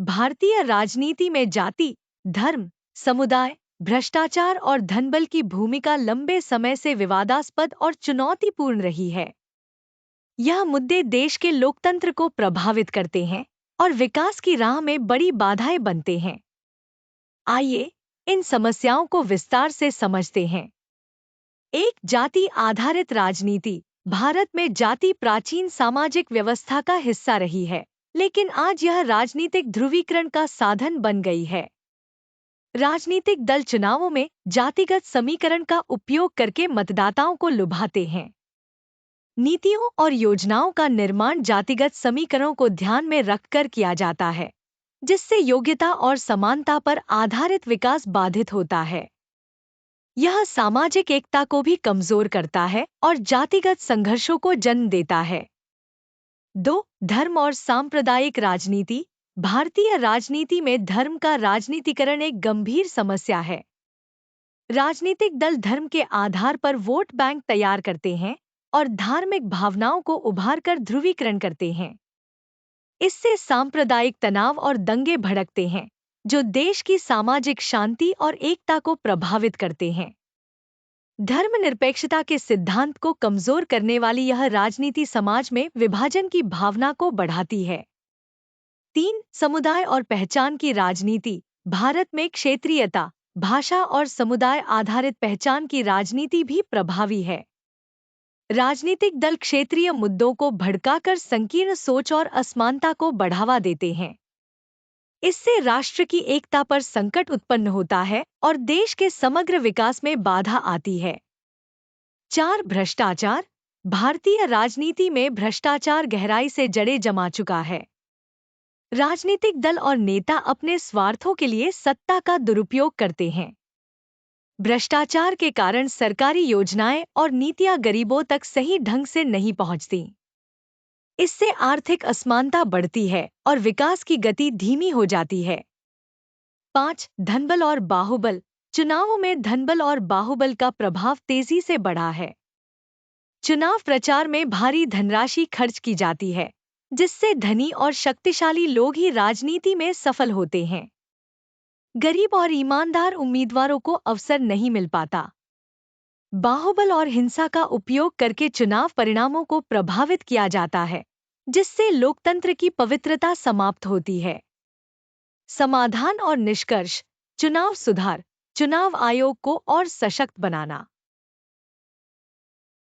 भारतीय राजनीति में जाति, धर्म, समुदाय, भ्रष्टाचार और धनबल की भूमिका लंबे समय से विवादास्पद और चुनौतीपूर्ण रही है। यह मुद्दे देश के लोकतंत्र को प्रभावित करते हैं और विकास की राह में बड़ी बाधाएं बनते हैं। आइए इन समस्याओं को विस्तार से समझते हैं। एक, जाति आधारित राजनीति। भारत में जाति प्राचीन सामाजिक व्यवस्था का हिस्सा रही है, लेकिन आज यह राजनीतिक ध्रुवीकरण का साधन बन गई है। राजनीतिक दल चुनावों में जातिगत समीकरण का उपयोग करके मतदाताओं को लुभाते हैं। नीतियों और योजनाओं का निर्माण जातिगत समीकरणों को ध्यान में रखकर किया जाता है, जिससे योग्यता और समानता पर आधारित विकास बाधित होता है। यह सामाजिक एकता को भी कमजोर करता है और जातिगत संघर्षों को जन्म देता है। 2, धर्म और सांप्रदायिक राजनीति। भारतीय राजनीति में धर्म का राजनीतिकरण एक गंभीर समस्या है। राजनीतिक दल धर्म के आधार पर वोट बैंक तैयार करते हैं और धार्मिक भावनाओं को उभारकर ध्रुवीकरण करते हैं। इससे सांप्रदायिक तनाव और दंगे भड़कते हैं, जो देश की सामाजिक शांति और एकता को प्रभावित करते हैं। धर्मनिरपेक्षता के सिद्धांत को कमजोर करने वाली यह राजनीति समाज में विभाजन की भावना को बढ़ाती है। 3, समुदाय और पहचान की राजनीति। भारत में क्षेत्रीयता, भाषा और समुदाय आधारित पहचान की राजनीति भी प्रभावी है। राजनीतिक दल क्षेत्रीय मुद्दों को भड़काकर संकीर्ण सोच और असमानता को बढ़ावा देते हैं। इससे राष्ट्र की एकता पर संकट उत्पन्न होता है और देश के समग्र विकास में बाधा आती है। 4, भ्रष्टाचार। भारतीय राजनीति में भ्रष्टाचार गहराई से जड़े जमा चुका है। राजनीतिक दल और नेता अपने स्वार्थों के लिए सत्ता का दुरुपयोग करते हैं। भ्रष्टाचार के कारण सरकारी योजनाएं और नीतियां गरीबों तक सही ढंग से नहीं पहुंचती। इससे आर्थिक असमानता बढ़ती है और विकास की गति धीमी हो जाती है। 5, धनबल और बाहुबल। चुनावों में धनबल और बाहुबल का प्रभाव तेजी से बढ़ा है। चुनाव प्रचार में भारी धनराशि खर्च की जाती है, जिससे धनी और शक्तिशाली लोग ही राजनीति में सफल होते हैं। गरीब और ईमानदार उम्मीदवारों को अवसर नहीं मिल पाता। बाहुबल और हिंसा का उपयोग करके चुनाव परिणामों को प्रभावित किया जाता है, जिससे लोकतंत्र की पवित्रता समाप्त होती है। समाधान और निष्कर्ष। चुनाव सुधार। चुनाव आयोग को और सशक्त बनाना।